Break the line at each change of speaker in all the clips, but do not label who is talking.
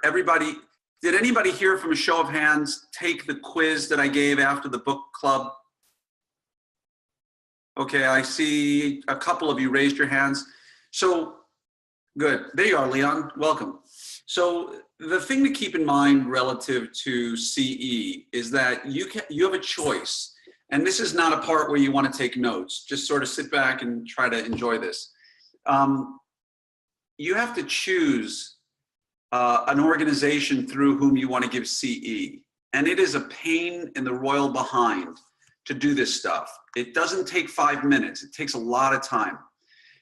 everybody, did anybody here from a show of hands take the quiz that I gave after the book club? Okay, I see a couple of you raised your hands. So good, there you are, Leon, welcome. So the thing to keep in mind relative to CE is that you have a choice. And this is not a part where you want to take notes. Just sort of sit back and try to enjoy this. You have to choose an organization through whom you want to give CE. And it is a pain in the royal behind to do this stuff. It doesn't take 5 minutes. It takes a lot of time.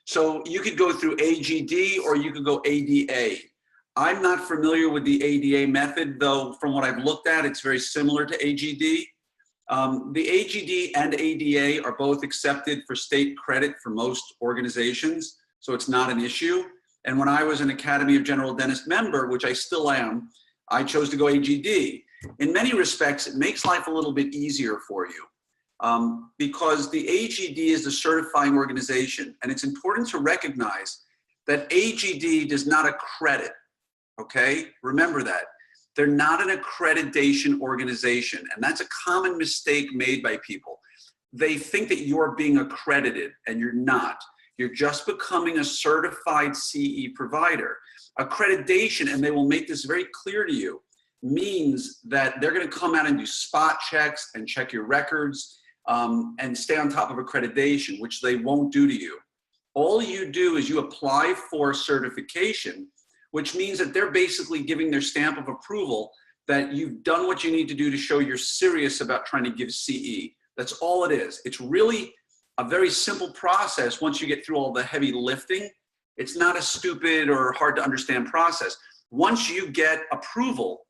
So you could go through AGD or you could go ADA. I'm not familiar with the ADA method, though from what I've looked at, it's very similar to AGD. The AGD and ADA are both accepted for state credit for most organizations, so it's not an issue. And when I was an Academy of General Dentists member, which I still am, I chose to go AGD. In many respects, it makes life a little bit easier for you because the AGD is the certifying organization, and it's important to recognize that AGD does not accredit, okay? Remember that. They're not an accreditation organization, and that's a common mistake made by people. They think that you're being accredited, and you're not. You're just becoming a certified CE provider. Accreditation, and they will make this very clear to you, means that they're going to come out and do spot checks and check your records and stay on top of accreditation, which they won't do to you. All you do is you apply for certification, which means that they're basically giving their stamp of approval that you've done what you need to do to show you're serious about trying to give CE. That's all it is. It's really a very simple process once you get through all the heavy lifting. It's not a stupid or hard to understand process. Once you get approval,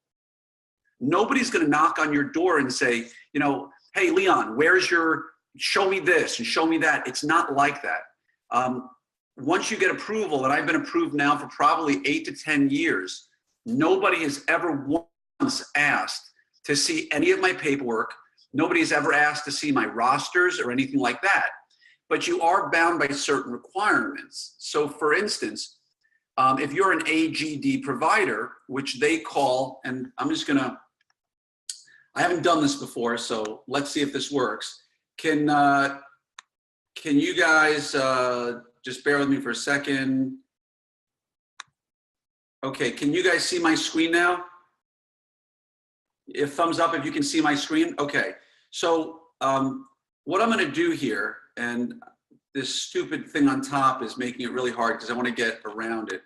nobody's gonna knock on your door and say, you know, hey, Leon, where's your, show me this and show me that. It's not like that. Once you get approval, and I've been approved now for probably 8 to 10 years, nobody has ever once asked to see any of my paperwork. Nobody has ever asked to see my rosters or anything like that. But you are bound by certain requirements. So for instance, if you're an AGD provider, which they call, and I'm just gonna, I haven't done this before, so let's see if this works. Can you guys, just bear with me for a second. Okay, can you guys see my screen now? If thumbs up if you can see my screen. Okay, so what I'm gonna do here, and this stupid thing on top is making it really hard because I wanna get around it.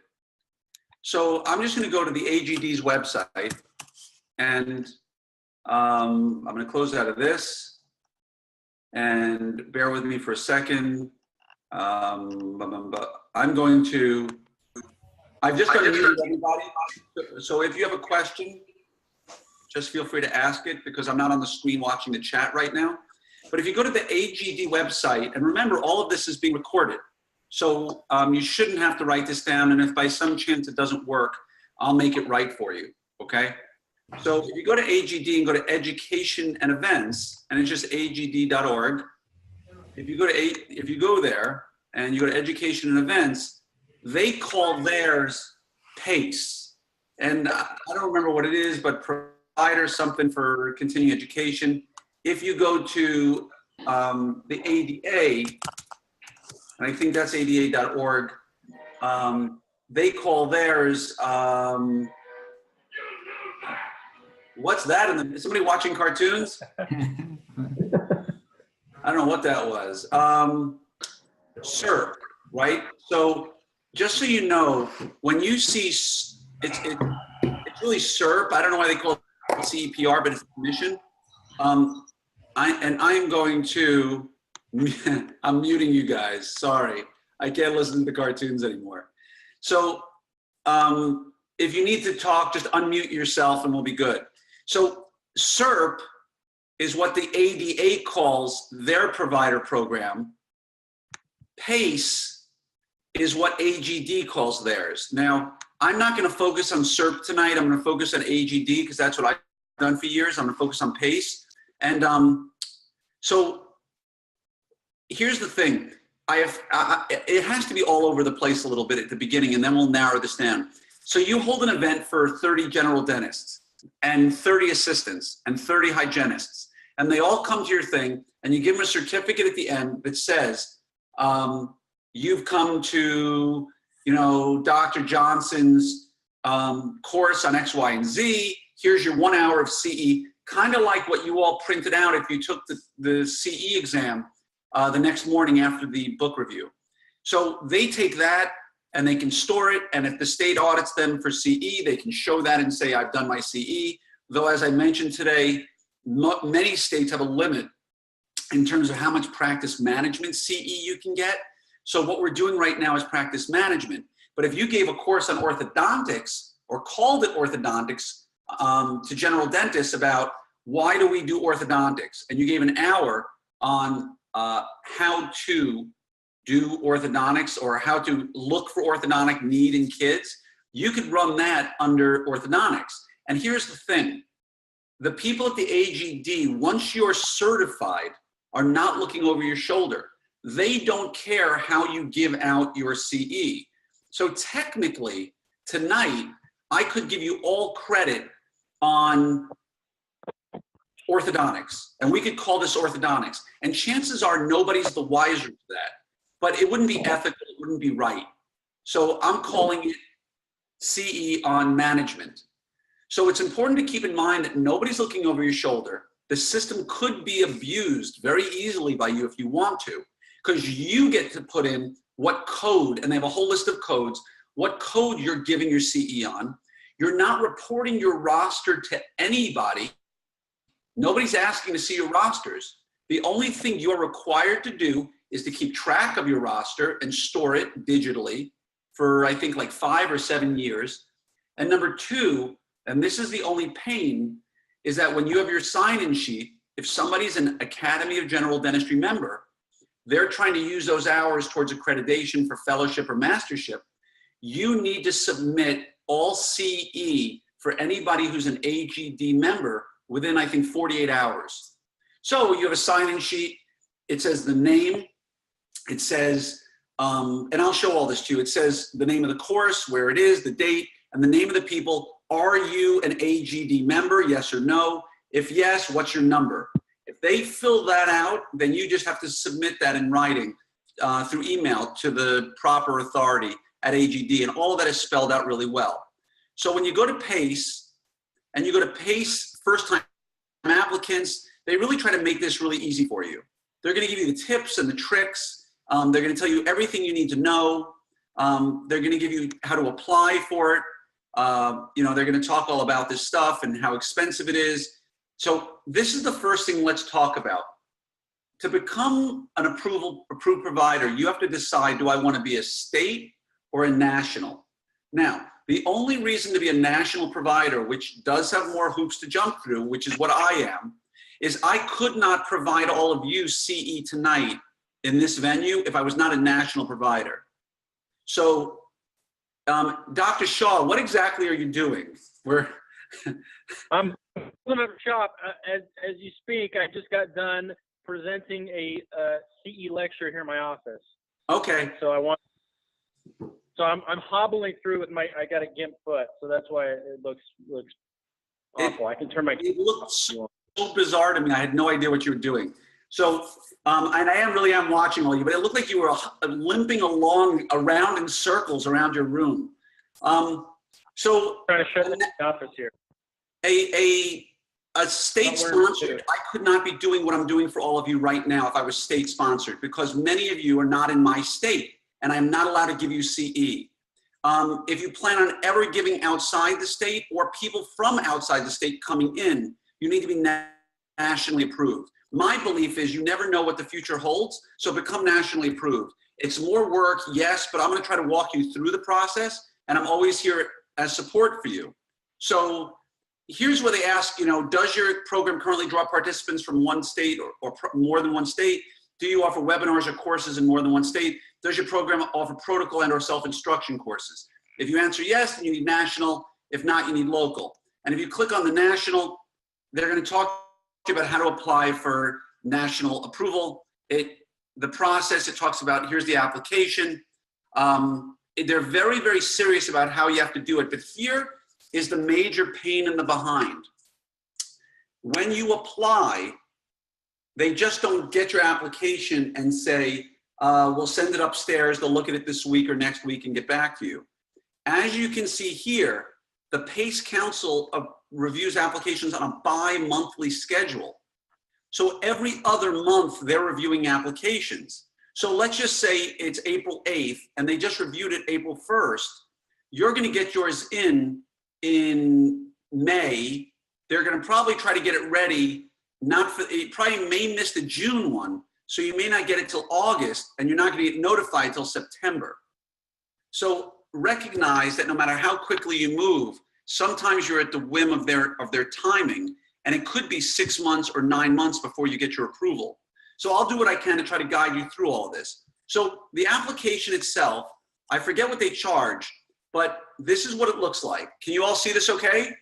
So I'm just gonna go to the AGD's website, and I'm gonna close out of this, and bear with me for a second. I'm going to, I've just got to mute everybody. So if you have a question, just feel free to ask it because I'm not on the screen watching the chat right now. But if you go to the AGD website, and remember all of this is being recorded. So you shouldn't have to write this down. And if by some chance it doesn't work, I'll make it right for you, okay? So if you go to AGD and go to education and events, and it's just agd.org. If you go there and you go to education and events, they call theirs PACE. And I don't remember what it is, but provider something for continuing education. If you go to the ADA, and I think that's ada.org, they call theirs, what's that? Is somebody watching cartoons? I don't know what that was. CERP, right? So just so you know, when you see, it's really CERP. I don't know why they call it CEPR, but it's commission. I am going to, I'm muting you guys. Sorry, I can't listen to the cartoons anymore. So if you need to talk, just unmute yourself and we'll be good. So CERP is what the ADA calls their provider program. PACE is what AGD calls theirs. Now, I'm not going to focus on CERP tonight. I'm going to focus on AGD because that's what I've done for years. I'm going to focus on PACE. And so here's the thing. It has to be all over the place a little bit at the beginning, and then we'll narrow this down. So you hold an event for 30 general dentists and 30 assistants and 30 hygienists, and they all come to your thing, and you give them a certificate at the end that says, you've come to, Dr. Johnson's course on X, Y, and Z. Here's your 1 hour of CE, kind of like what you all printed out if you took the CE exam the next morning after the book review. So they take that and they can store it, and if the state audits them for CE, they can show that and say, I've done my CE. Though, as I mentioned today, many states have a limit in terms of how much practice management CE you can get. So what we're doing right now is practice management. But if you gave a course on orthodontics or called it orthodontics to general dentists about why do we do orthodontics, and you gave an hour on how to do orthodontics or how to look for orthodontic need in kids, you could run that under orthodontics. And here's the thing. The people at the AGD, once you're certified, are not looking over your shoulder. They don't care how you give out your CE. So technically, tonight, I could give you all credit on orthodontics, and we could call this orthodontics. And chances are nobody's the wiser for that, but it wouldn't be ethical, it wouldn't be right. So I'm calling it CE on management. So it's important to keep in mind that nobody's looking over your shoulder. The system could be abused very easily by you if you want to, because you get to put in what code, and they have a whole list of codes, what code you're giving your CE on. You're not reporting your roster to anybody. Nobody's asking to see your rosters. The only thing you're required to do is to keep track of your roster and store it digitally for, I think, like 5 or 7 years. And number two, and this is the only pain, is that when you have your sign-in sheet, if somebody's an Academy of General Dentistry member, they're trying to use those hours towards accreditation for fellowship or mastership, you need to submit all CE for anybody who's an AGD member within, I think, 48 hours. So you have a sign-in sheet. It says the name. It says, and I'll show all this to you. It says the name of the course, where it is, the date, and the name of the people. Are you an AGD member, yes or no? If yes, what's your number? If they fill that out, then you just have to submit that in writing through email to the proper authority at AGD, and all of that is spelled out really well. So when you go to PACE, and you go to PACE first-time applicants, they really try to make this really easy for you. They're gonna give you the tips and the tricks. They're gonna tell you everything you need to know. They're gonna give you how to apply for it. They're gonna talk all about this stuff and how expensive it is. So this is the first thing let's talk about. To become an approved provider, you have to decide, do I wanna be a state or a national? Now, the only reason to be a national provider, which does have more hoops to jump through, which is what I am, is I could not provide all of you CE tonight in this venue if I was not a national provider. So, Dr. Shaw, what exactly are you doing?
I'm pulling up shop. As you speak, I just got done presenting a CE lecture here in my office.
Okay.
So I'm hobbling through with I got a gimp foot, so that's why it looks awful. I can turn my.
It looked so bizarre to me. I had no idea what you were doing. So, and I really am watching all you, but it looked like you were limping around in circles around your room. So
Trying to show the office here.
A state sponsored, I could not be doing what I'm doing for all of you right now if I was state sponsored, because many of you are not in my state, and I'm not allowed to give you CE. If you plan on ever giving outside the state or people from outside the state coming in, you need to be nationally approved. My belief is you never know what the future holds, so become nationally approved. It's more work, yes, but I'm gonna try to walk you through the process, and I'm always here as support for you. So here's where they ask, does your program currently draw participants from one state or more than one state? Do you offer webinars or courses in more than one state? Does your program offer protocol and or self-instruction courses? If you answer yes, then you need national. If not, you need local. And if you click on the national, they're going to talk to you about how to apply for national approval. The process, it talks about, here's the application. they're very, very serious about how you have to do it. But here is the major pain in the behind. When you apply, they just don't get your application and say, we'll send it upstairs, they'll look at it this week or next week and get back to you. As you can see here, the PACE Council reviews applications on a bi-monthly schedule. So every other month, they're reviewing applications. So let's just say it's April 8th, and they just reviewed it April 1st. You're gonna get yours in May. They're gonna probably try to get it ready, it probably may miss the June one, so you may not get it till August, and you're not gonna get notified till September. So recognize that no matter how quickly you move, sometimes you're at the whim of their timing, and it could be 6 months or 9 months before you get your approval. So I'll do what I can to try to guide you through all of this. So the application itself, I forget what they charge, but this is what it looks like. Can you all see this okay?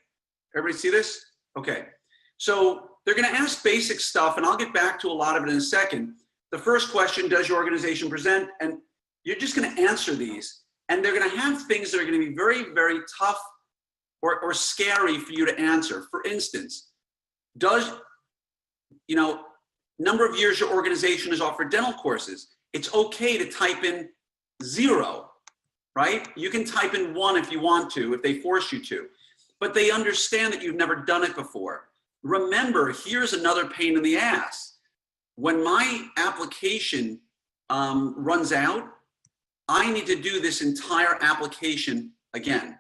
Everybody see this? Okay. So they're gonna ask basic stuff, and I'll get back to a lot of it in a second. The first question, does your organization present? And you're just gonna answer these, and they're gonna have things that are gonna be very, very tough or scary for you to answer. For instance, number of years your organization has offered dental courses. It's okay to type in 0, right? You can type in 1 if you want to, if they force you to, but they understand that you've never done it before. Remember, here's another pain in the ass. When my application runs out, I need to do this entire application again.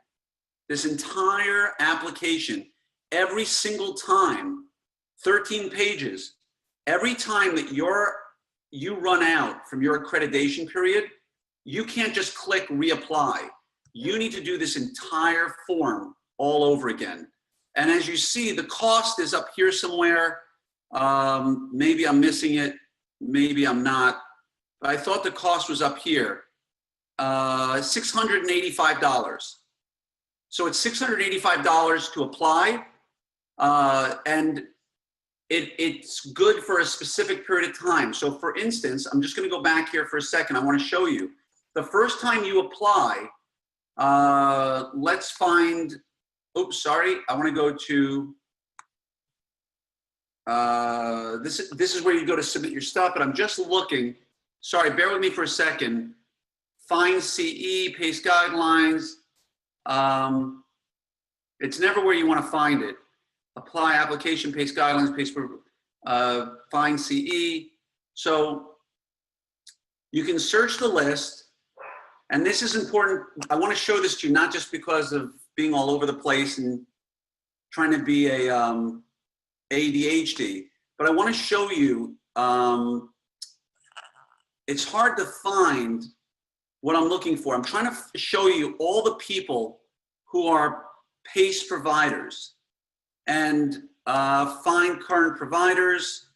This entire application, every single time, 13 pages, every time that you run out from your accreditation period, you can't just click reapply. You need to do this entire form all over again. And as you see, the cost is up here somewhere. Maybe I'm missing it, maybe I'm not, but I thought the cost was up here. $685. So it's $685 to apply, and it's good for a specific period of time. So for instance, I'm just gonna go back here for a second. I wanna show you. The first time you apply, let's find, oops, sorry. I wanna go to, this is where you go to submit your stuff, but I'm just looking. Sorry, bear with me for a second. Find CE, PACE guidelines. It's never where you wanna find it. Apply application, PACE guidelines, PACE, find CE. So you can search the list, and this is important. I want to show this to you, not just because of being all over the place and trying to be a ADHD, but I want to show you, it's hard to find what I'm looking for. I'm trying to show you all the people who are PACE providers and find current providers.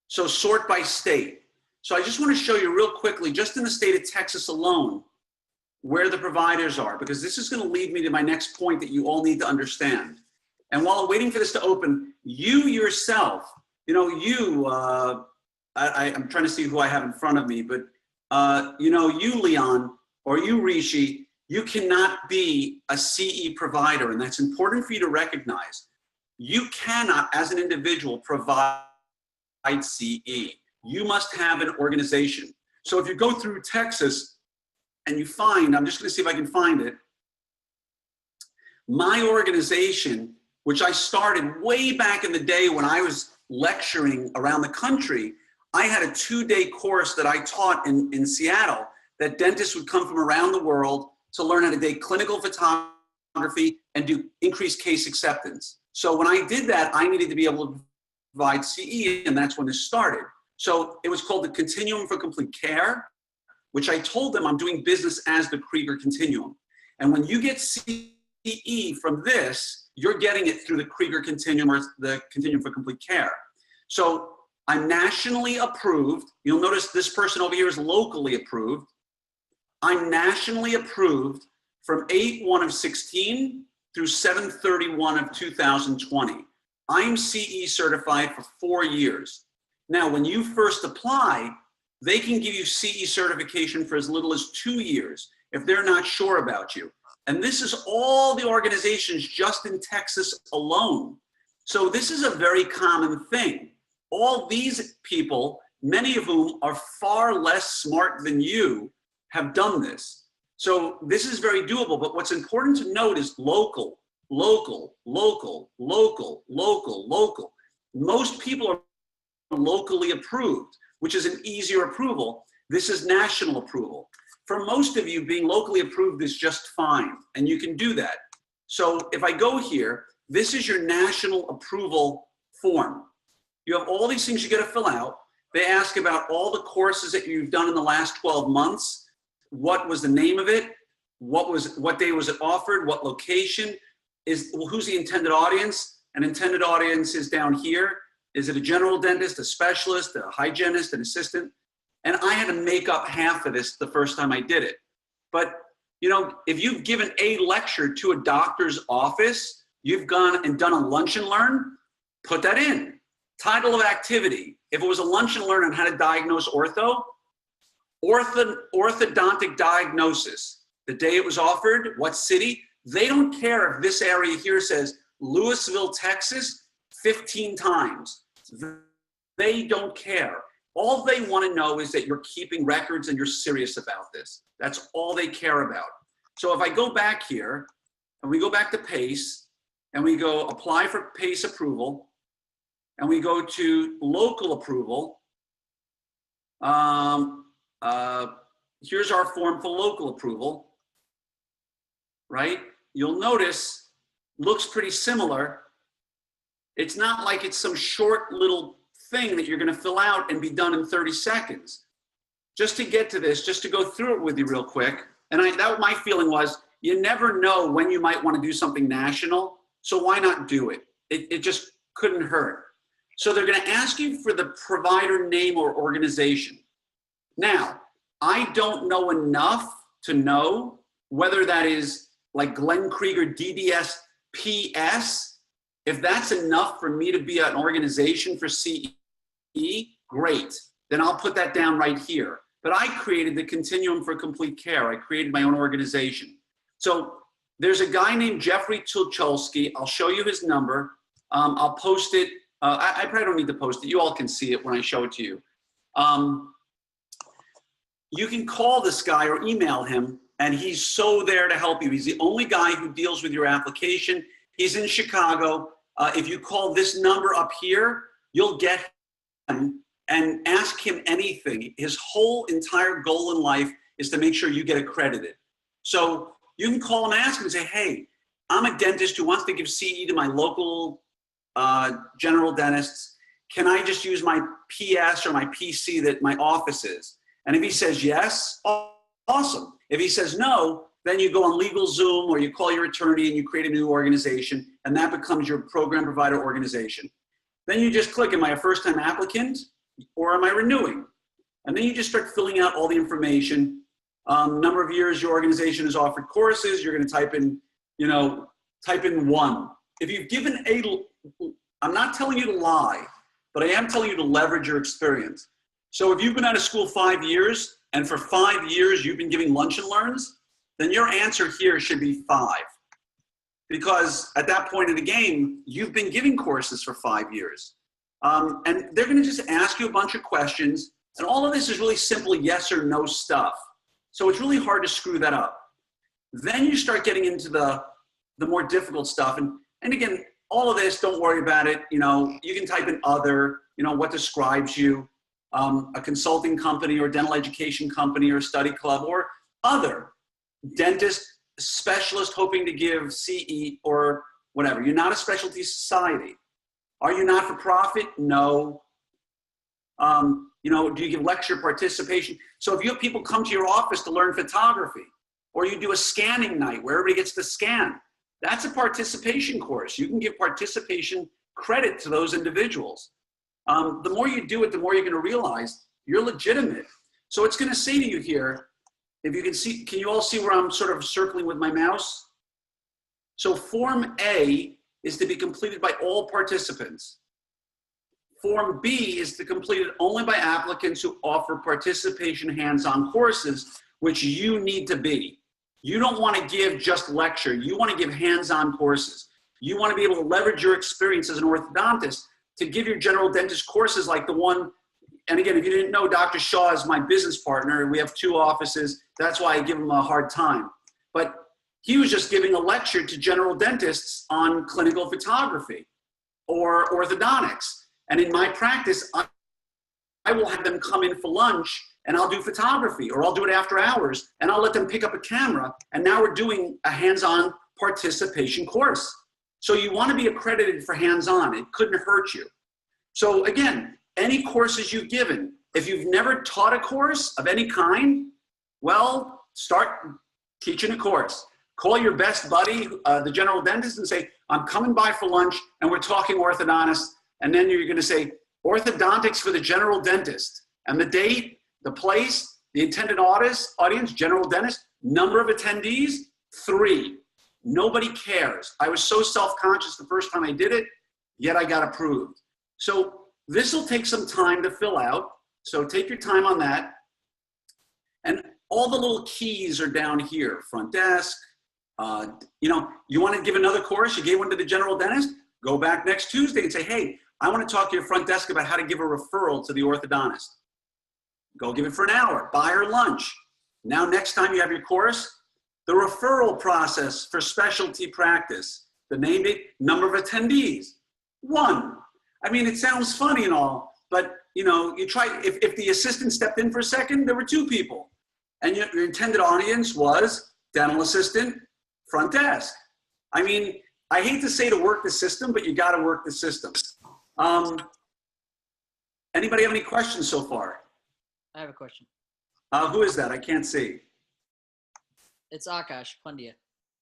So sort by state. So I just want to show you real quickly, just in the state of Texas alone, where the providers are, because this is going to lead me to my next point that you all need to understand. And while I'm waiting for this to open, you yourself, I'm trying to see who I have in front of me, but you, Leon, or you, Rishi, you cannot be a CE provider, and that's important for you to recognize. You cannot, as an individual, provide CE. You must have an organization. So if you go through Texas and you find, I'm just gonna see if I can find it, my organization, which I started way back in the day when I was lecturing around the country, I had a 2-day course that I taught in Seattle that dentists would come from around the world to learn how to do clinical photography and do increased case acceptance. So when I did that, I needed to be able to provide CE, and that's when this started. So it was called the Continuum for Complete Care, which I told them I'm doing business as the Krieger Continuum. And when you get CE from this, you're getting it through the Krieger Continuum or the Continuum for Complete Care. So I'm nationally approved. You'll notice this person over here is locally approved. I'm nationally approved from 8/1 of 16 through 7/31 of 2020. I'm CE certified for 4 years. Now, when you first apply, they can give you CE certification for as little as 2 years. if they're not sure about you. And this is all the organizations just in Texas alone. So this is a very common thing. All these people, many of whom are far less smart than you, have done this. So this is very doable, but what's important to note is local, local, local, local, local, local. Most people are locally approved, which is an easier approval. This is national approval. For most of you, being locally approved is just fine, and you can do that. So if I go here, this is your national approval form. You have all these things you got to fill out. They ask about all the courses that you've done in the last 12 months. What was the name of it? What day was it offered? What location? Who's the intended audience? An intended audience is down here. Is it a general dentist, a specialist, a hygienist, an assistant? And I had to make up half of this the first time I did it. But you know, if you've given a lecture to a doctor's office, you've gone and done a lunch and learn, put that in. Title of activity. If it was a lunch and learn on how to diagnose orthodontic diagnosis, the day it was offered, what city, they don't care if this area here says Louisville, Texas, 15 times. They don't care. All they want to know is that you're keeping records and you're serious about this. That's all they care about. So if I go back here and we go back to PACE and we go apply for PACE approval and we go to local approval, here's our form for local approval, right? You'll notice, looks pretty similar. It's not like it's some short little thing that you're going to fill out and be done in 30 seconds. Just to get to this, just to go through it with you real quick, and my feeling was, you never know when you might want to do something national, so why not do it? It just couldn't hurt. So they're going to ask you for the provider name or organization. Now, I don't know enough to know whether that is like Glenn Krieger DDS PS. If that's enough for me to be an organization for CE, great. Then I'll put that down right here. But I created the Continuum for Complete Care. I created my own organization. So there's a guy named Jeffrey Tulcholsky. I'll show you his number. I'll post it. I probably don't need to post it. You all can see it when I show it to you. You can call this guy or email him, and he's so there to help you. He's the only guy who deals with your application. He's in Chicago. If you call this number up here, you'll get him and ask him anything. His whole entire goal in life is to make sure you get accredited. So you can call him and ask him and say, hey, I'm a dentist who wants to give CE to my local general dentists. Can I just use my PS or my PC that my office is? And if he says yes, awesome. If he says no, then you go on LegalZoom or you call your attorney and you create a new organization, and that becomes your program provider organization. Then you just click, am I a first-time applicant or am I renewing? And then you just start filling out all the information. Number of years your organization has offered courses, you're going to type in, type in 1. If you've given I'm not telling you to lie, but I am telling you to leverage your experience. So if you've been out of school 5 years and for 5 years you've been giving lunch and learns, then your answer here should be 5. Because at that point in the game, you've been giving courses for 5 years. And they're gonna just ask you a bunch of questions, and all of this is really simply yes or no stuff. So it's really hard to screw that up. Then you start getting into the more difficult stuff. And again, all of this, don't worry about it. You can type in other, what describes you, a consulting company or dental education company or study club or other. Dentist, specialist hoping to give CE or whatever. You're not a specialty society. Are you not for profit? No. Do you give lecture participation? So if you have people come to your office to learn photography, or you do a scanning night where everybody gets to scan, that's a participation course. You can give participation credit to those individuals. The more you do it, the more you're going to realize you're legitimate. So it's going to say to you here, if you can see, can you all see where I'm sort of circling with my mouse? So Form A is to be completed by all participants. Form B is to be completed only by applicants who offer participation hands-on courses, which you need to be. You don't want to give just lecture. You want to give hands-on courses. You want to be able to leverage your experience as an orthodontist to give your general dentist courses like the one, and again, if you didn't know, Dr. Shaw is my business partner. We have 2 offices. That's why I give him a hard time. But he was just giving a lecture to general dentists on clinical photography or orthodontics. And in my practice, I will have them come in for lunch and I'll do photography, or I'll do it after hours and I'll let them pick up a camera. And now we're doing a hands-on participation course. So you want to be accredited for hands-on. It couldn't hurt you. So again, any courses you've given, if you've never taught a course of any kind, well, start teaching a course. Call your best buddy, the general dentist, and say, I'm coming by for lunch and we're talking orthodontist. And then you're going to say, orthodontics for the general dentist. And the date, the place, the intended audience, general dentist, number of attendees, 3. Nobody cares. I was so self-conscious the first time I did it, yet I got approved. So this will take some time to fill out. So take your time on that. And all the little keys are down here, front desk. You want to give another course, you gave one to the general dentist, go back next Tuesday and say, hey, I want to talk to your front desk about how to give a referral to the orthodontist. Go give it for an hour, buy her lunch. Now, next time you have your course, the referral process for specialty practice, the name, number of attendees, 1. I mean, it sounds funny and all, but you try, if the assistant stepped in for a second, there were 2 people. And your intended audience was dental assistant, front desk. I mean, I hate to say to work the system, but you got to work the system. Anybody have any questions so far?
I have a question.
Who is that? I can't see.
It's Akash Pandya.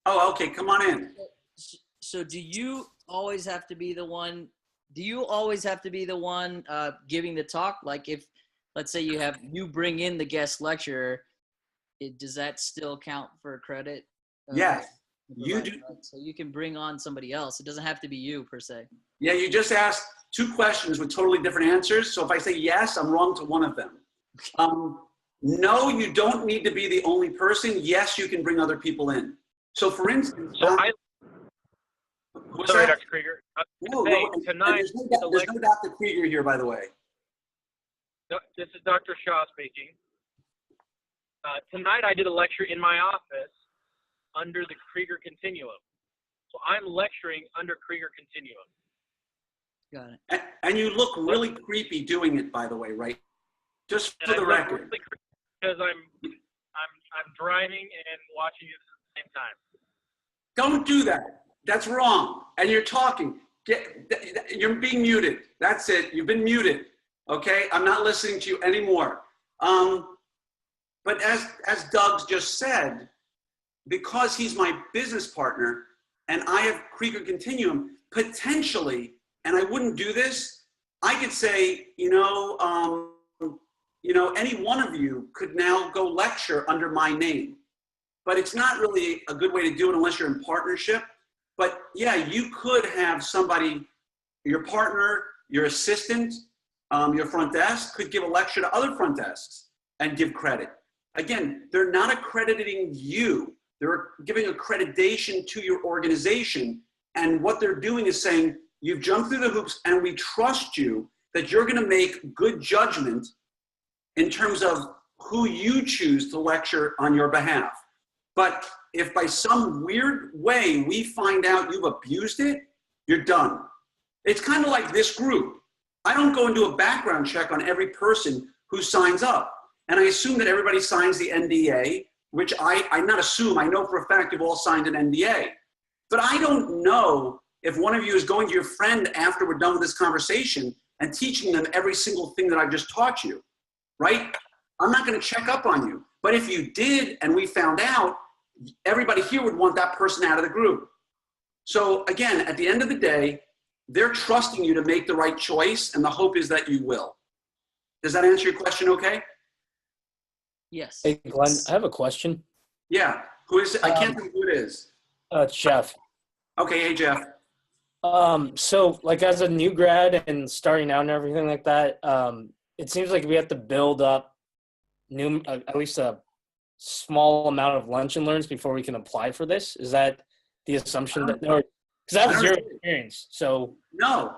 Oh, okay. Come on in.
So do you always have to be the one? Giving the talk? Like if, let's say you bring in the guest lecturer, does that still count for credit?
Yes, you do.
So you can bring on somebody else. It doesn't have to be you per se.
Yeah, you just asked 2 questions with totally different answers. So if I say yes, I'm wrong to one of them. No, you don't need to be the only person. Yes, you can bring other people in. So for instance,
Sorry, Dr. Krieger.
No,
tonight,
there's no Dr. Krieger here, by the way.
No, this is Dr. Shaw speaking. Tonight I did a lecture in my office under the Krieger Continuum. So I'm lecturing under Krieger Continuum.
Got it.
And you look really creepy doing it, by the way, right? Just for the record.
Really, because I'm driving and watching you at the same time.
Don't do that. That's wrong. And you're talking. You're being muted. That's it. You've been muted. Okay? I'm not listening to you anymore. But as Doug's just said, because he's my business partner and I have Krieger Continuum, potentially, and I wouldn't do this, I could say, any one of you could now go lecture under my name. But it's not really a good way to do it unless you're in partnership. But yeah, you could have somebody, your partner, your assistant, your front desk could give a lecture to other front desks and give credit. Again, they're not accrediting you. They're giving accreditation to your organization. And what they're doing is saying, you've jumped through the hoops and we trust you that you're going to make good judgment in terms of who you choose to lecture on your behalf. But if by some weird way we find out you've abused it, you're done. It's kind of like this group. I don't go and do a background check on every person who signs up. And I assume that everybody signs the NDA, which I not assume, I know for a fact you've all signed an NDA. But I don't know if one of you is going to your friend after we're done with this conversation and teaching them every single thing that I've just taught you, right? I'm not going to check up on you. But if you did and we found out, everybody here would want that person out of the group. So again, at the end of the day, they're trusting you to make the right choice, and the hope is that you will. Does that answer your question okay?
Yes.
Hey, Glenn, I have a question.
Yeah. Who is it? I can't think who it is.
It's Jeff.
Okay, hey, Jeff.
So like as a new grad and starting out and everything like that, it seems like we have to build up at least a small amount of lunch and learns before we can apply for this? Is that the assumption that, because I
I
have
don't
zero
know.
experience. So,
No,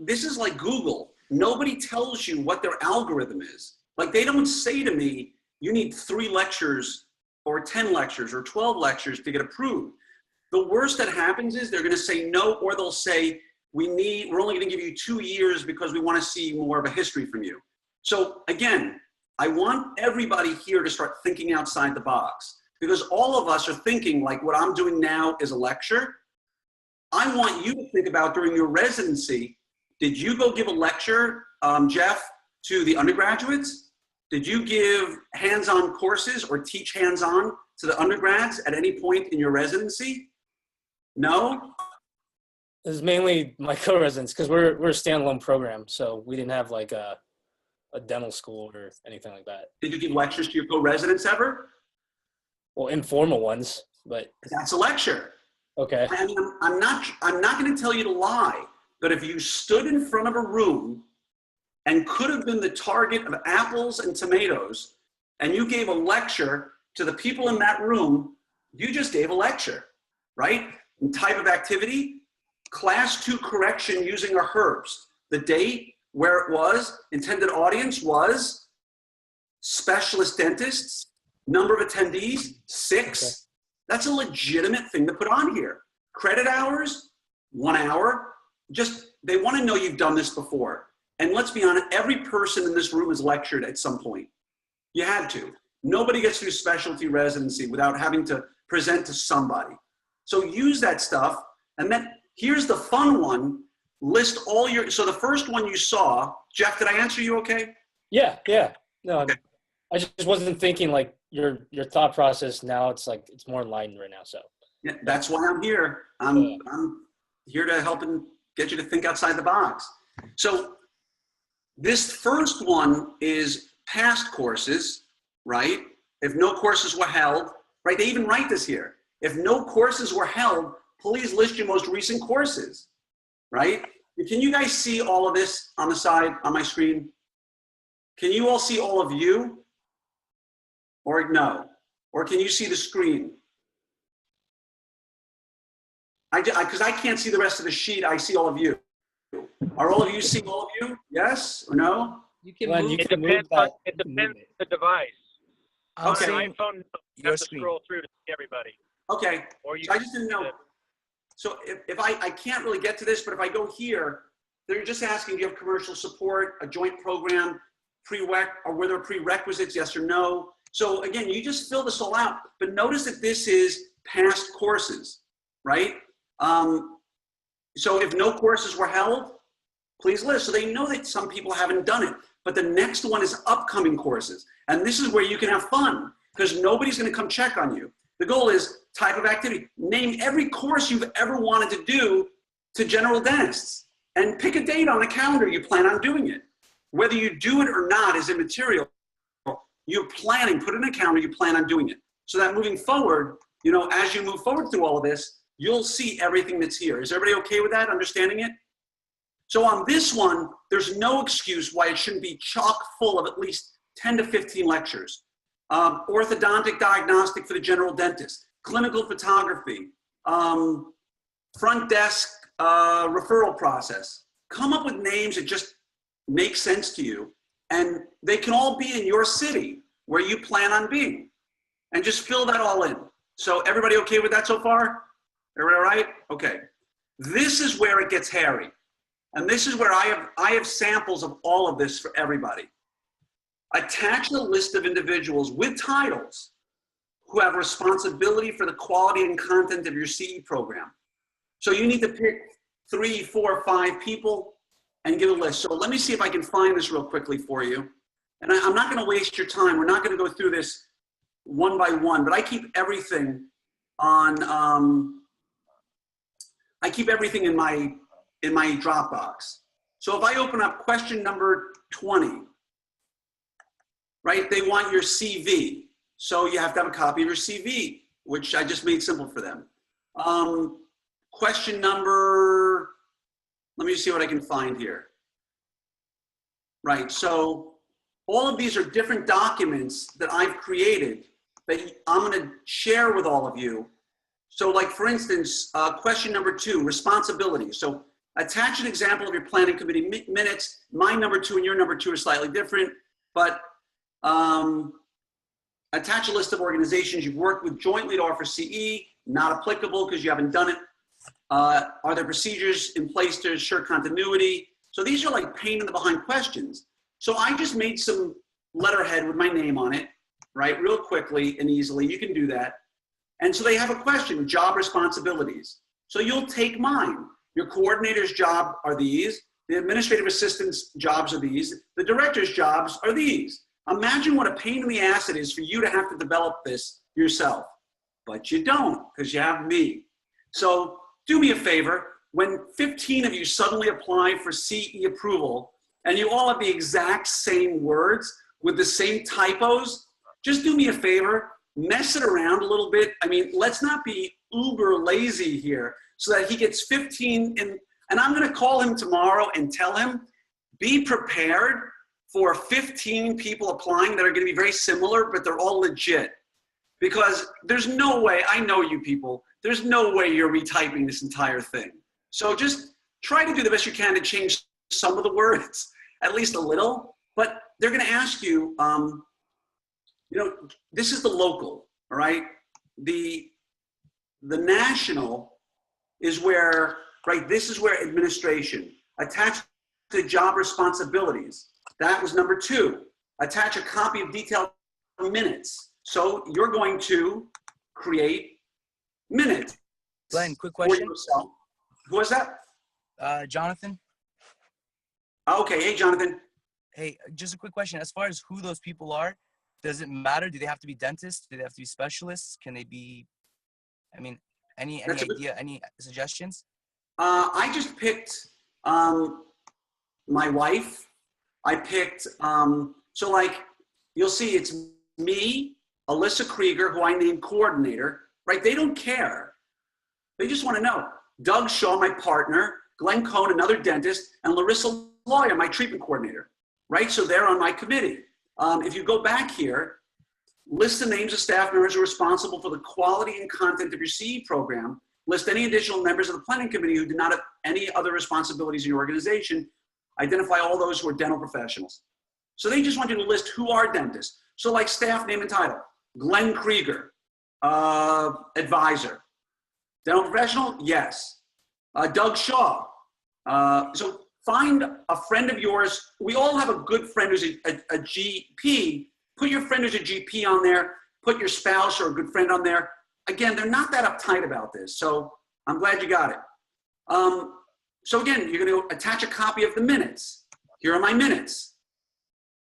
this is like Google. Nobody tells you what their algorithm is. Like they don't say to me, you need 3 lectures or 10 lectures or 12 lectures to get approved. The worst that happens is they're going to say no, or they'll say, we're only going to give you 2 years because we want to see more of a history from you. So again, I want everybody here to start thinking outside the box, because all of us are thinking like what I'm doing now is a lecture. I want you to think about during your residency, did you go give a lecture, Jeff, to the undergraduates? Did you give hands-on courses or teach hands-on to the undergrads at any point in your residency? No?
this is mainly my co-residents because we're a standalone program. So we didn't have like a dental school or anything like that.
Did you give lectures to your co-residents ever?
Well, informal ones, but
That's a lecture.
okay.
I mean, I'm not going to tell you to lie, but if you stood in front of a room and could have been the target of apples and tomatoes, and you gave a lecture to the people in that room, you just gave a lecture, right? And type of activity, class 2 correction using a HERBS. The date, where it was, intended audience was specialist dentists, number of attendees, 6.
Okay.
That's a legitimate thing to put on here. Credit hours, 1 hour. Just, they want to know you've done this before. And let's be honest, every person in this room has lectured at some point. You had to. Nobody gets through specialty residency without having to present to somebody. So use that stuff. And then here's the fun one. List all your, so the first one you saw, Jeff, did I answer you okay?
Yeah. No,
Okay.
I just wasn't thinking like your thought process. Now it's like it's more enlightened right now. So
Yeah, that's why I'm here. I'm here to help and get you to think outside the box. So this first one is past courses, right? If no courses were held, right? They even write this here. If no courses were held, please list your most recent courses, right? Can you guys see all of this on the side on my screen? Can you all see all of you? Or no? Or can you see the screen? Because I can't see the rest of the sheet, I see all of you. Are all of you seeing all of you? Yes or no?
You can
Glenn,
move.
you
It
can move
depends on,
that.
it
You can move
depends
it.
on the device.
I'm
Okay.
On
seeing
an iPhone, you
your
have to
screen.
scroll through to see everybody.
Okay,
Or you
so I just didn't know. So if I can't really get to this, but if I go here, they're just asking, do you have commercial support, a joint program, or were there prerequisites, yes or no? So again, you just fill this all out, but notice that this is past courses, right? So if no courses were held, please list. So they know that some people haven't done it, but the next one is upcoming courses. And this is where you can have fun because nobody's gonna come check on you. The goal is type of activity. Name every course you've ever wanted to do to general dentists and pick a date on the calendar you plan on doing it. Whether you do it or not is immaterial. You're planning, put it in a calendar, you plan on doing it. So that moving forward, you know, as you move forward through all of this, you'll see everything that's here. Is everybody okay with that, understanding it? So on this one, there's no excuse why it shouldn't be chock full of at least 10 to 15 lectures. Orthodontic diagnostic for the general dentist, clinical photography, front desk referral process. Come up with names that just make sense to you, and they can all be in your city where you plan on being, and just fill that all in. So everybody okay with that so far? Everybody all right? Okay. This is where it gets hairy. And this is where I have samples of all of this for everybody. Attach a list of individuals with titles who have responsibility for the quality and content of your CE program. So you need to pick 3, 4, 5 people and give a list. So let me see if I can find this real quickly for you. And I'm not gonna waste your time. We're not gonna go through this one by one, but I keep everything on, I keep everything in my Dropbox. So if I open up question number 20, right, they want your CV. So you have to have a copy of your CV, which I just made simple for them. Question number, let me see what I can find here. Right, so all of these are different documents that I've created that I'm going to share with all of you. So like, for instance, question number 2, responsibility. So attach an example of your planning committee minutes. My number 2 and your number 2 are slightly different, but attach a list of organizations you've worked with jointly to offer CE, not applicable because you haven't done it. Are there procedures in place to ensure continuity? So these are like pain in the behind questions. So I just made some letterhead with my name on it, right? Real quickly and easily, you can do that. And so they have a question, job responsibilities. So you'll take mine. Your coordinator's job are these. The administrative assistant's jobs are these. The director's jobs are these. Imagine what a pain in the ass it is for you to have to develop this yourself. But you don't, because you have me. So do me a favor, when 15 of you suddenly apply for CE approval, and you all have the exact same words with the same typos, just do me a favor, mess it around a little bit. I mean, let's not be uber lazy here so that he gets 15 in, and I'm gonna call him tomorrow and tell him, be prepared for 15 people applying that are gonna be very similar, but they're all legit. Because there's no way, I know you people, there's no way you're retyping this entire thing. So just try to do the best you can to change some of the words, at least a little, but they're gonna ask you, you know, this is the local, all right? The national is where, right, this is where administration, attached to job responsibilities. That was number 2. Attach a copy of detailed minutes. So you're going to create minutes.
Glenn, quick
for
question.
yourself. Who was that?
Jonathan.
Okay, hey, Jonathan.
Hey, just a quick question. As far as who those people are, does it matter? Do they have to be dentists? Do they have to be specialists? Can they be, I mean, any idea, any suggestions?
I just picked my wife. I picked, so like, you'll see it's me, Alyssa Krieger, who I named coordinator, right? They don't care. They just want to know. Doug Shaw, my partner, Glenn Cohn, another dentist, and Larissa Lawyer, my treatment coordinator, right? So they're on my committee. If you go back here, list the names of staff members who are responsible for the quality and content of your CE program. List any additional members of the planning committee who do not have any other responsibilities in your organization. Identify all those who are dental professionals. So they just want you to list who are dentists. So like staff name and title, Glenn Krieger, advisor. Dental professional, yes. Doug Shaw. So find a friend of yours. We all have a good friend who's a GP. Put your friend who's a GP on there. Put your spouse or a good friend on there. Again, they're not that uptight about this. So I'm glad you got it. So again, you're going to attach a copy of the minutes. Here are my minutes.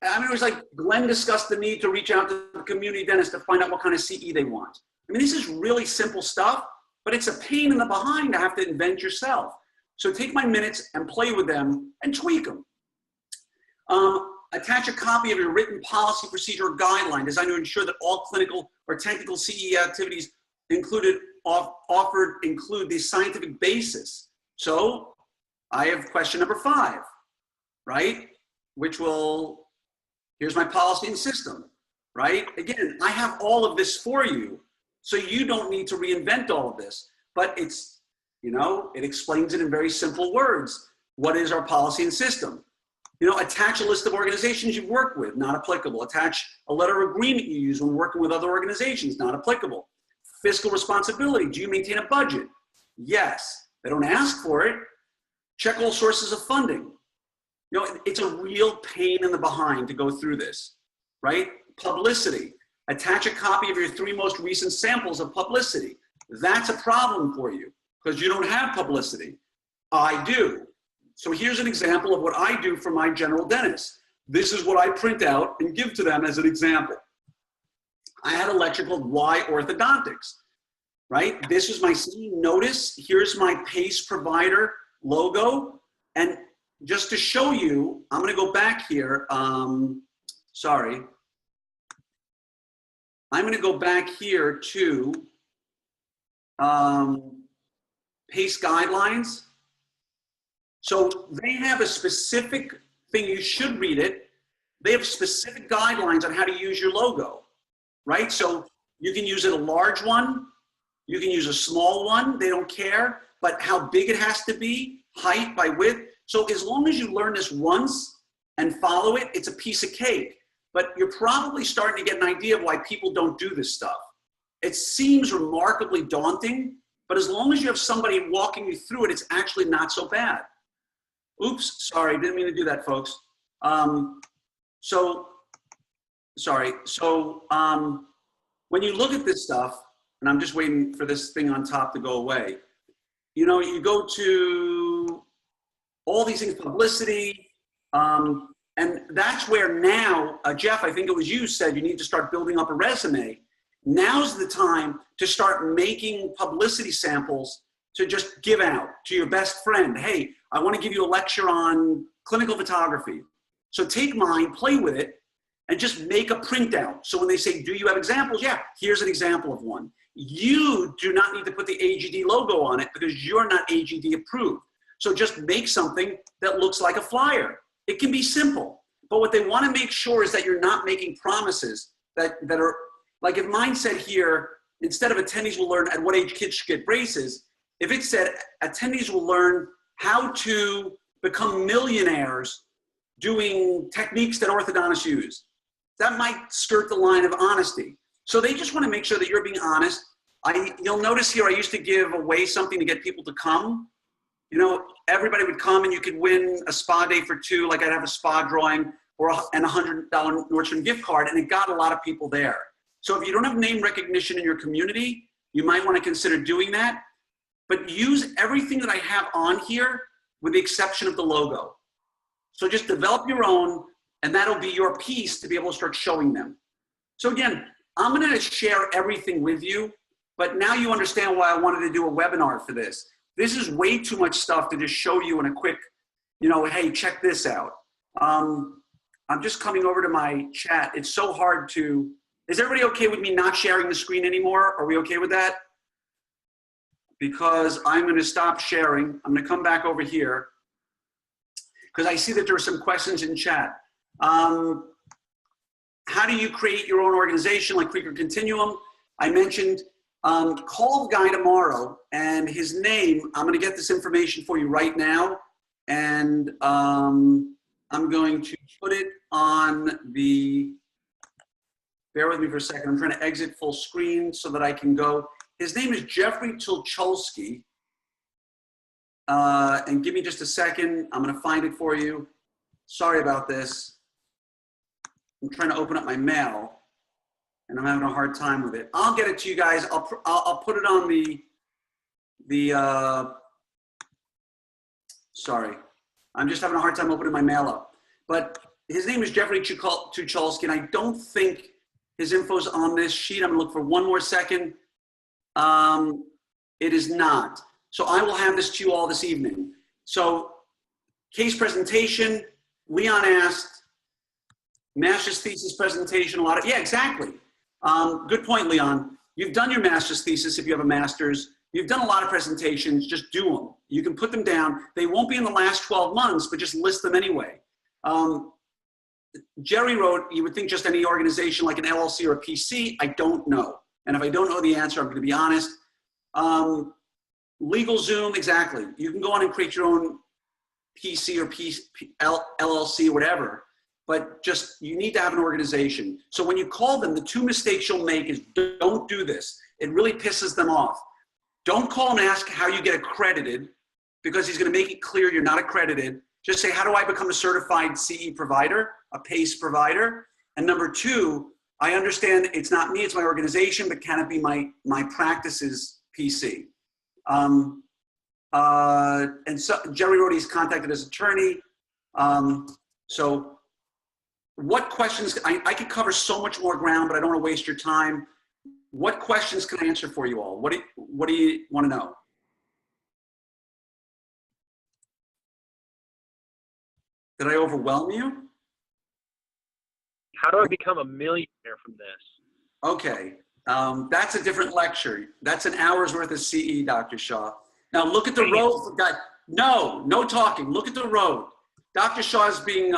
I mean, it was like Glenn discussed the need to reach out to the community dentist to find out what kind of CE they want. I mean, this is really simple stuff, but it's a pain in the behind to have to invent yourself. So take my minutes and play with them and tweak them. Attach a copy of your written policy, procedure, or guideline designed to ensure that all clinical or technical CE activities offered include the scientific basis. So I have question number 5, right? Which will, here's my policy and system, right? Again, I have all of this for you, so you don't need to reinvent all of this, but it's, you know, it explains it in very simple words. What is our policy and system? You know, attach a list of organizations you've worked with, not applicable. Attach a letter of agreement you use when working with other organizations, not applicable. Fiscal responsibility, do you maintain a budget? Yes. They don't ask for it. Check all sources of funding. You know, it's a real pain in the behind to go through this, right? Publicity. Attach a copy of your 3 most recent samples of publicity. That's a problem for you because you don't have publicity. I do. So here's an example of what I do for my general dentist. This is what I print out and give to them as an example. I had a lecture called Why Orthodontics, right? This is my CE notice. Here's my PACE provider logo. And just to show you, I'm going to go back here. Sorry. I'm going to go back here to PACE guidelines. So they have a specific thing, you should read it. They have specific guidelines on how to use your logo, right? So You can use it a large one. You can use a small one. They don't care. But how big it has to be, height by width. So as long as you learn this once and follow it, it's a piece of cake. But you're probably starting to get an idea of why people don't do this stuff. It seems remarkably daunting, but as long as you have somebody walking you through it, it's actually not so bad. Oops, sorry, didn't mean to do that, folks. When you look at this stuff, and I'm just waiting for this thing on top to go away, you know, you go to all these things, publicity, and that's where now, Jeff, I think it was you said you need to start building up a resume. Now's the time to start making publicity samples to just give out to your best friend. Hey, I want to give you a lecture on clinical photography. So take mine, play with it, and just make a printout. So when they say, do you have examples? Yeah, here's an example of one. You do not need to put the AGD logo on it because you're not AGD approved. So just make something that looks like a flyer. It can be simple, but what they want to make sure is that you're not making promises that are, like if mine said here, instead of attendees will learn at what age kids should get braces, if it said attendees will learn how to become millionaires doing techniques that orthodontists use, that might skirt the line of honesty. So they just want to make sure that you're being honest. You'll notice here, I used to give away something to get people to come. You know, everybody would come and you could win a spa day for two, like I'd have a spa drawing and $100 Nordstrom gift card, and it got a lot of people there. So if you don't have name recognition in your community, you might want to consider doing that. But use everything that I have on here with the exception of the logo. So just develop your own, and that'll be your piece to be able to start showing them. So again, I'm going to share everything with you, but now you understand why I wanted to do a webinar for this. This is way too much stuff to just show you in a quick, you know, hey, check this out. I'm just coming over to my chat. It's so hard to, is everybody okay with me not sharing the screen anymore? Are we okay with that? Because I'm going to stop sharing. I'm going to come back over here because I see that there are some questions in chat. How do you create your own organization like Creeker Continuum? I mentioned call the guy tomorrow, and his name, I'm going to get this information for you right now, and I'm going to put it on the, bear with me for a second, I'm trying to exit full screen so that I can go. His name is Jeffrey Tulcholsky, and give me just a second, I'm going to find it for you. Sorry about this. I'm trying to open up my mail, and I'm having a hard time with it. I'll get it to you guys. I'll put it on sorry. I'm just having a hard time opening my mail up. But his name is Jeffrey Tucholsky, and I don't think his info's on this sheet. I'm gonna look for one more second. It is not. So I will have this to you all this evening. So case presentation, Leon asked, master's thesis presentation, yeah, exactly. Good point, Leon. You've done your master's thesis if you have a master's. You've done a lot of presentations, just do them. You can put them down. They won't be in the last 12 months, but just list them anyway. Jerry wrote, you would think just any organization like an LLC or a PC. I don't know. And if I don't know the answer, I'm gonna be honest. LegalZoom, exactly. You can go on and create your own PC or LLC or whatever. But just, you need to have an organization. So when you call them, the two mistakes you'll make is don't do this. It really pisses them off. Don't call and ask how you get accredited because he's gonna make it clear you're not accredited. Just say, how do I become a certified CE provider, a PACE provider? And number two, I understand it's not me, it's my organization, but can it be my practice's PC? And so Jerry wrote he's contacted his attorney. So what questions, I could cover so much more ground, but I don't want to waste your time. What questions can I answer for you all? What do you want to know? Did I overwhelm you?
How do I become a millionaire from this?
Okay, that's a different lecture. That's an hour's worth of CE, Dr. Shaw. Now look at the road. No talking. Look at the road. Dr. Shaw is being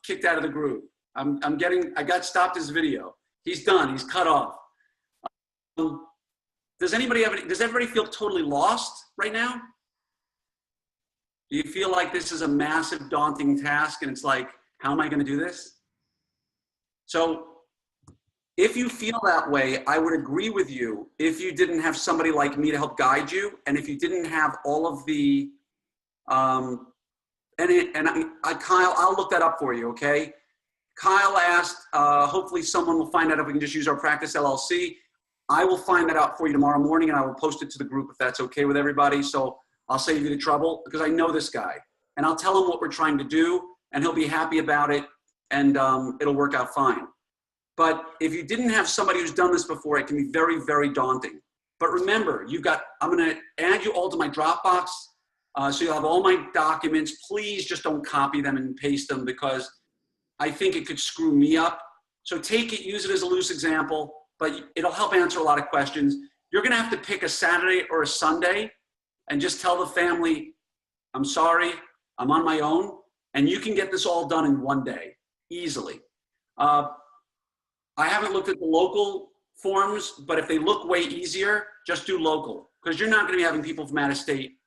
kicked out of the group. I got stopped his video. He's done. He's cut off. does everybody feel totally lost right now? Do you feel like this is a massive, daunting task and it's like, how am I going to do this? So if you feel that way, I would agree with you if you didn't have somebody like me to help guide you, and if you didn't have all of the, Kyle, I'll look that up for you, okay? Kyle asked, hopefully someone will find out if we can just use our Practice LLC. I will find that out for you tomorrow morning, and I will post it to the group if that's okay with everybody. So I'll save you the trouble because I know this guy, and I'll tell him what we're trying to do, and he'll be happy about it, and it'll work out fine. But if you didn't have somebody who's done this before, it can be very, very daunting. But remember, I'm going to add you all to my Dropbox, so you'll have all my documents. Please just don't copy them and paste them because I think it could screw me up. So take it, use it as a loose example, but it'll help answer a lot of questions. You're going to have to pick a Saturday or a Sunday and just tell the family, I'm sorry, I'm on my own, and you can get this all done in one day, easily. I haven't looked at the local forms, but if they look way easier, just do local, because you're not going to be having people from out of state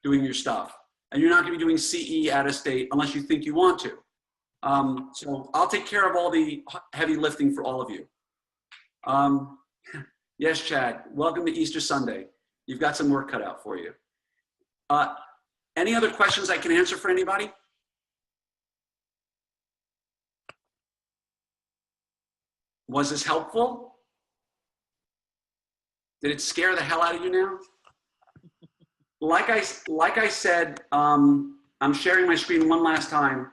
doing your stuff, and you're not going to be doing CE out of state unless you think you want to. So I'll take care of all the heavy lifting for all of you. Yes, Chad, welcome to Easter Sunday. You've got some work cut out for you. Any other questions I can answer for anybody? Was this helpful? Did it scare the hell out of you now? Like I said, I'm sharing my screen one last time.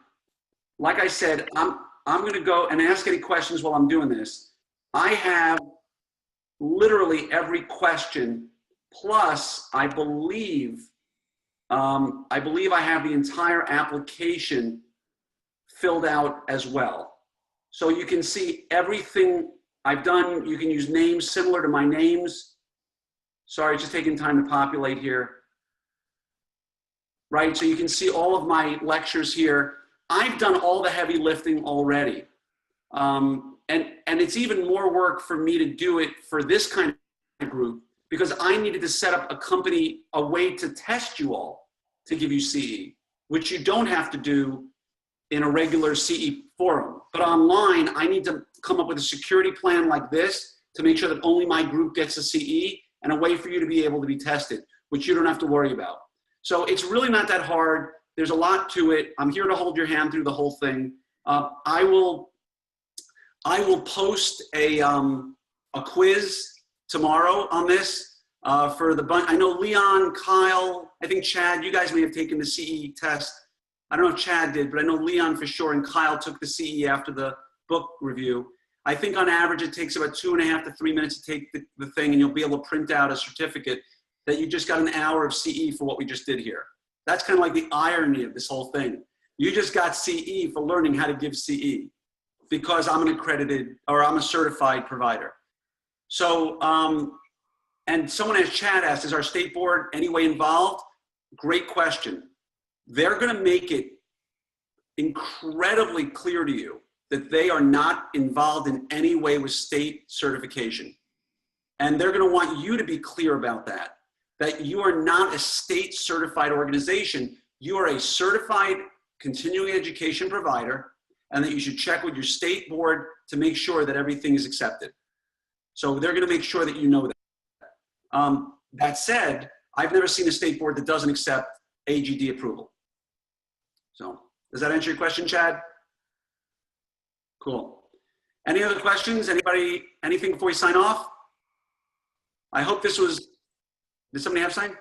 Like I said, I'm going to go and ask any questions while I'm doing this. I have literally every question, plus I believe I have the entire application filled out as well. So you can see everything I've done. You can use names similar to my names. Sorry, it's just taking time to populate here. Right, so you can see all of my lectures here. I've done all the heavy lifting already. And it's even more work for me to do it for this kind of group because I needed to set up a way to test you all to give you CE, which you don't have to do in a regular CE forum. But online, I need to come up with a security plan like this to make sure that only my group gets a CE and a way for you to be able to be tested, which you don't have to worry about. So it's really not that hard. There's a lot to it. I'm here to hold your hand through the whole thing. I will post a quiz tomorrow on this for the bunch. I know Leon, Kyle, I think Chad, you guys may have taken the CE test. I don't know if Chad did, but I know Leon for sure and Kyle took the CE after the book review. I think on average it takes about 2.5 to 3 minutes to take the thing, and you'll be able to print out a certificate that you just got an hour of CE for what we just did here. That's kind of like the irony of this whole thing. You just got CE for learning how to give CE because I'm an accredited or I'm a certified provider. So, and someone as Chad asked, is our state board anyway involved? Great question. They're going to make it incredibly clear to you that they are not involved in any way with state certification. And they're going to want you to be clear about that you are not a state certified organization. You are a certified continuing education provider, and that you should check with your state board to make sure that everything is accepted. So they're going to make sure that you know that. That said, I've never seen a state board that doesn't accept AGD approval. So does that answer your question, Chad? Cool. Any other questions? Anybody, anything before we sign off? I hope this was, did somebody have sign?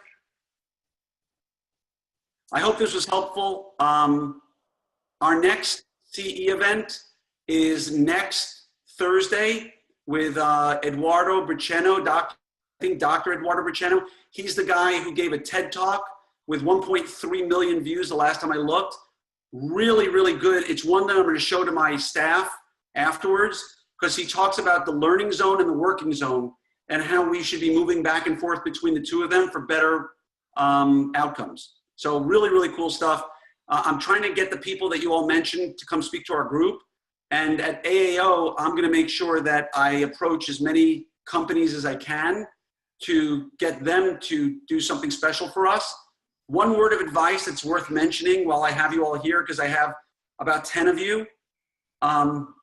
I hope this was helpful. Our next CE event is next Thursday with Eduardo Briceno, I think Dr. Eduardo Briceno. He's the guy who gave a TED Talk with 1.3 million views the last time I looked. Really, really good. It's one that I'm going to show to my staff afterwards because he talks about the learning zone and the working zone and how we should be moving back and forth between the two of them for better outcomes. So really, really cool stuff. I'm trying to get the people that you all mentioned to come speak to our group. And at AAO, I'm going to make sure that I approach as many companies as I can to get them to do something special for us. One word of advice that's worth mentioning while I have you all here, because I have about 10 of you. I'm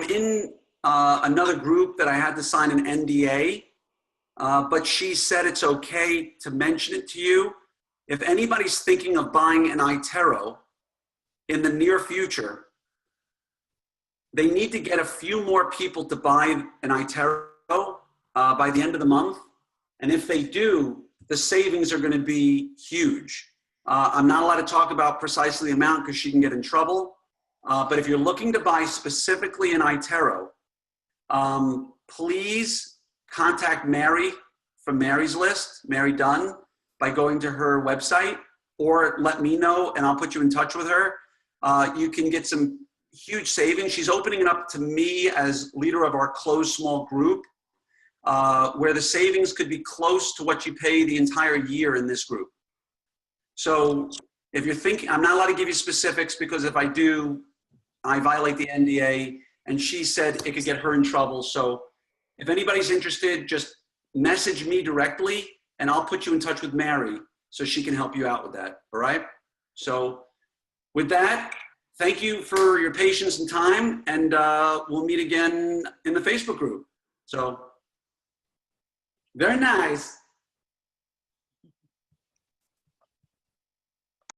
in another group that I had to sign an NDA, but she said it's okay to mention it to you. If anybody's thinking of buying an iTero in the near future, they need to get a few more people to buy an iTero by the end of the month. And if they do, the savings are going to be huge. I'm not allowed to talk about precisely the amount because she can get in trouble. But if you're looking to buy specifically an iTero, please contact Mary from Mary's List, Mary Dunn, by going to her website, or let me know and I'll put you in touch with her. You can get some huge savings. She's opening it up to me as leader of our closed small group, where the savings could be close to what you pay the entire year in this group. So if you're thinking, I'm not allowed to give you specifics because if I do, I violate the NDA, and she said it could get her in trouble. So if anybody's interested, just message me directly and I'll put you in touch with Mary so she can help you out with that, all right? So with that, thank you for your patience and time, and we'll meet again in the Facebook group. So, very nice.